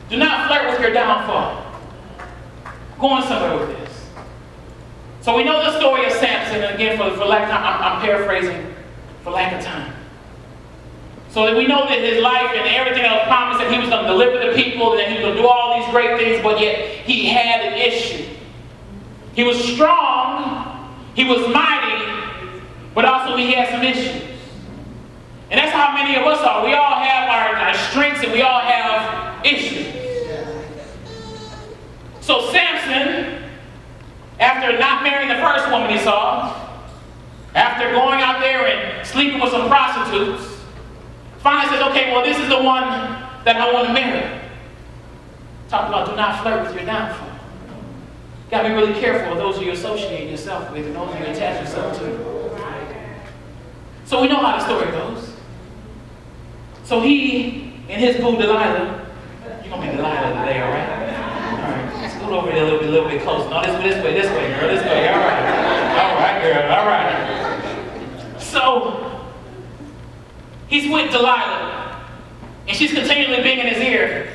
Do not flirt with your downfall. Going somewhere with this. So we know the story of Samson, and again, for lack of time, I'm paraphrasing for lack of time. So that we know that his life and everything that was promised, that he was going to deliver the people, that he was going to do all these great things, but yet he had an issue. He was strong, he was mighty, but also he had some issues. And that's how many of us are. We all have our strengths and we all have issues. So Samson, after not marrying the first woman he saw, after going out there and sleeping with some prostitutes, finally says, okay, well, this is the one that I want to marry. Talk about do not flirt with your downfall. You got to be really careful of those you associate yourself with and those you attach yourself to. So we know how the story goes. So he and his boo Delilah, you're going to be Delilah today, all right? All right, let's go over there a little bit closer. No, this way, girl, this way, all right. All right, girl, all right. So he's with Delilah, and she's continually being in his ear,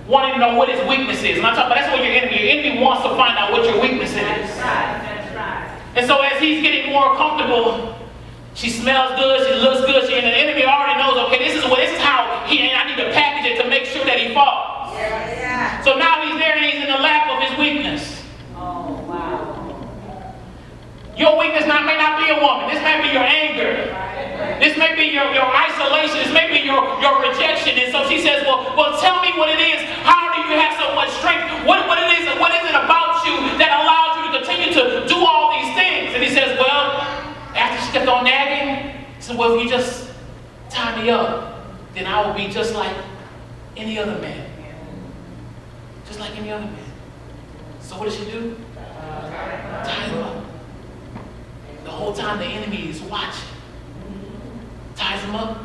wanting to know what his weakness is. And I'm talking about that's what your enemy wants to find out what your weakness is. That's right. And so as he's getting more comfortable, she smells good, she looks good, and the enemy already knows, okay, this is how I need to package it to make sure that he falls. Yeah. So now he's there and he's in the lap of his weakness. Oh, wow. Your weakness may not be a woman. This may be your anger. This may be your isolation. This may be your rejection. And so she says, well, tell me what it is. How do you have so much strength? What is it about you that allows you to continue to do all these things? And he says, well, after she kept on nagging, he said, well, if you just tie me up, then I will be just like any other man. Just like any other man. So what does she do? Tie him up. The whole time the enemy is watching. Ties him up.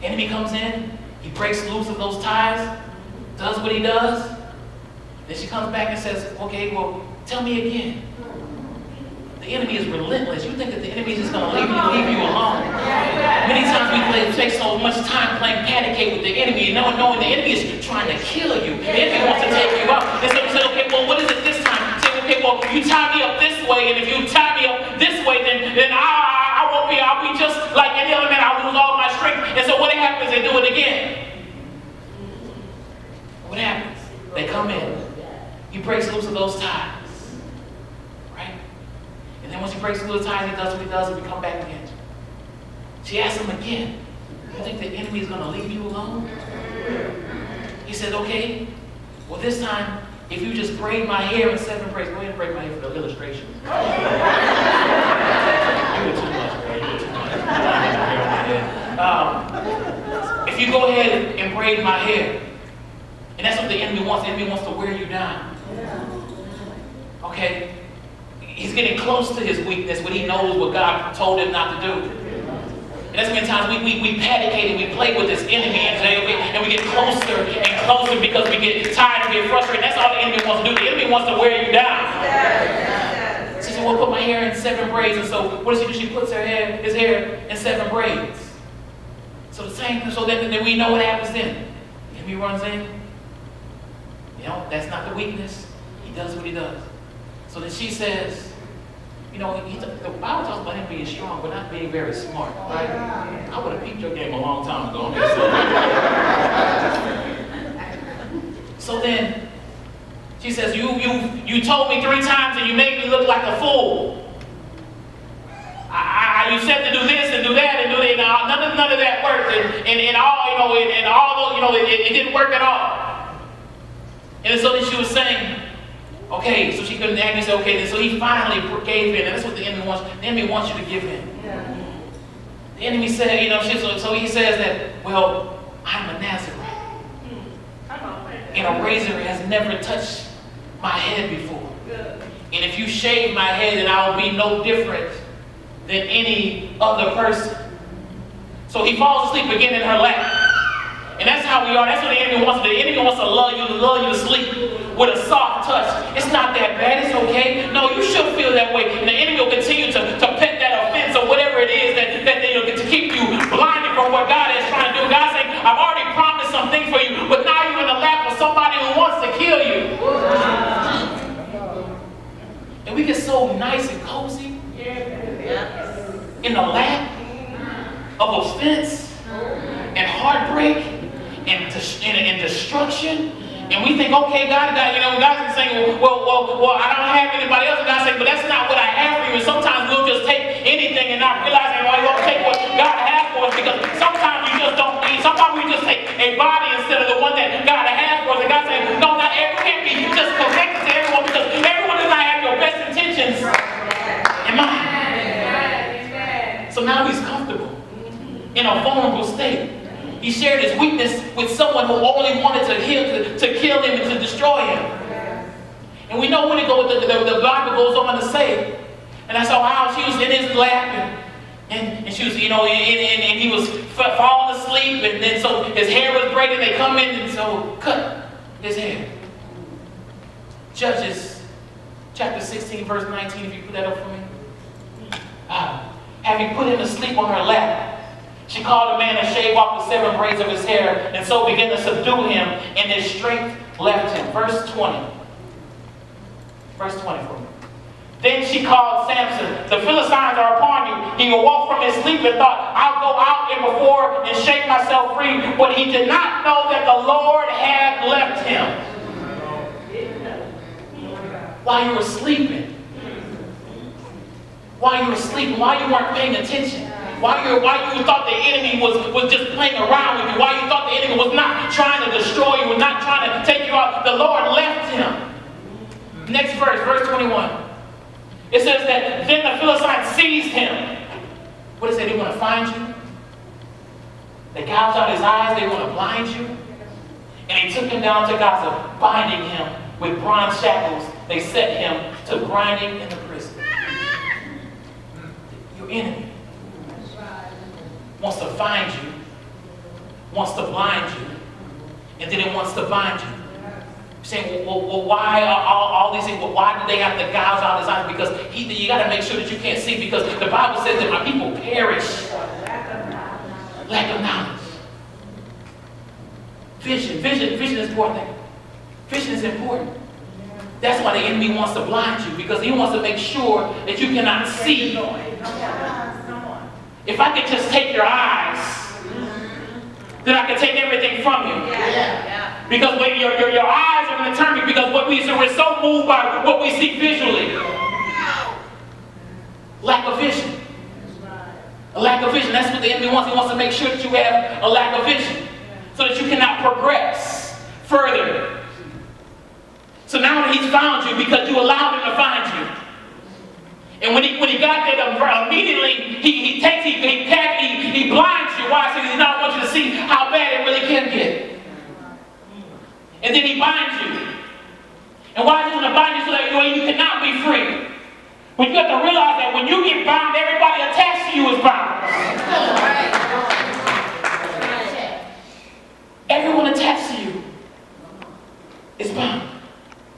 Enemy comes in. He breaks loose of those ties. Does what he does. Then she comes back and says, okay, well, tell me again. The enemy is relentless. You think that the enemy is just going to leave you alone. Many times we take so much time playing patty cake with the enemy and knowing the enemy is trying to kill you. The enemy wants to take you out. And so we say, okay, well, what is it this time? Say, okay, well, you tie me up this way, and if you tie me up this way, then I'll be just like any other man. I'll lose all my strength. And so what happens? They do it again. What happens? They come in. He breaks loose of those ties. And then once he breaks through the ties, he does what he does, and we come back again. She asks him again, you think the enemy is going to leave you alone? He said, okay, well this time, if you just braid my hair in 7 braids, go ahead and braid my hair for the illustration. You were too much, bro. You were too much. If you go ahead and braid my hair, and that's what the enemy wants. The enemy wants to wear you down. Okay? He's getting close to his weakness when he knows what God told him not to do. And that's many times we panicate and we play with this enemy and we get closer and closer because we get tired and get frustrated. That's all the enemy wants to do. The enemy wants to wear you down. So she said, well, put my hair in 7 braids. And so what does she do? She puts his hair in 7 braids. So then we know what happens then. The enemy runs in. You know, that's not the weakness. He does what he does. So then she says, you know, the Bible talks about him being strong, but not being very smart, right? I would have peeped your game a long time ago. So then she says, you told me 3 times and you made me look like a fool. You said to do this and do that and do that. None of that worked, and all it didn't work at all. And so then she was saying, okay, so she couldn't act and say, okay, then so he finally gave in, and that's what the enemy wants. The enemy wants you to give in. Yeah. The enemy said, so he says that, well, I'm a Nazarite. And a razor has never touched my head before. And if you shave my head, then I will be no different than any other person. So he falls asleep again in her lap. And that's how we are. That's what the enemy wants to do. The enemy wants to lull you to sleep with a soft touch. It's not that bad. It's okay. No, you should feel that way. And the enemy will continue to pet that offense or whatever it is that to keep you blinded from what God is trying to do. God's saying, I've already promised something for you, but now you're in the and destruction. And we think, okay, God's saying, well, I don't have anybody else. And God's saying, but that's not what I have for you. And sometimes we'll just take anything and not realizing, well, we won't take what God has for us, because sometimes you just don't need. Sometimes we just take a body instead of the one that God has for us. And God's saying, no, not everyone can't be just connected to everyone, because everyone does not have your best intentions in mind. So now he's comfortable in a vulnerable state. He shared his weakness with someone who only wanted to kill him and to destroy him. And we know when it goes, the Bible goes on to say, and I saw how she was in his lap, and she was, and he was falling asleep, and then so his hair was braided. They come in and so cut his hair. Judges chapter 16, verse 19. If you put that up for me. Having put him to sleep on her lap, she called a man and shaved off the 7 braids of his hair, and so began to subdue him, and his strength left him. Verse 20. Verse 20 for me. Then she called Samson. The Philistines are upon you. He awoke from his sleep and thought, I'll go out and before and shake myself free. But he did not know that the Lord had left him. While you were sleeping. While you were sleeping. While you weren't paying attention. Why you thought the enemy was just playing around with you. Why you thought the enemy was not trying to destroy you, was not trying to take you out. The Lord left him. Next verse, verse 21. It says that then the Philistines seized him. What does it say? They want to find you. They gouged out his eyes. They want to blind you. And they took him down to Gaza, binding him with bronze shackles. They set him to grinding in the prison. Your enemy wants to find you, wants to blind you, and then it wants to bind you. You're saying, well, why are all these things? Well, why do they have to gouge out his eyes? Because you got to make sure that you can't see, because the Bible says that my people perish. Lack of knowledge. Vision is important. Vision is important. That's why the enemy wants to blind you, because he wants to make sure that you cannot see. If I could just take your eyes, then I could take everything from you. Because when your eyes are going to turn me, because we're so moved by what we see visually. Lack of vision. A lack of vision. That's what the enemy wants. He wants to make sure that you have a lack of vision, so that you cannot progress further. So now that he's found you, because you allowed him to find you. And when he got there, immediately he blinds you. Why? Because he does not want you to see how bad it really can get. And then he binds you. And why is he going to bind you? So that you cannot be free. But you have to realize that when you get bound, everybody attached to you is bound.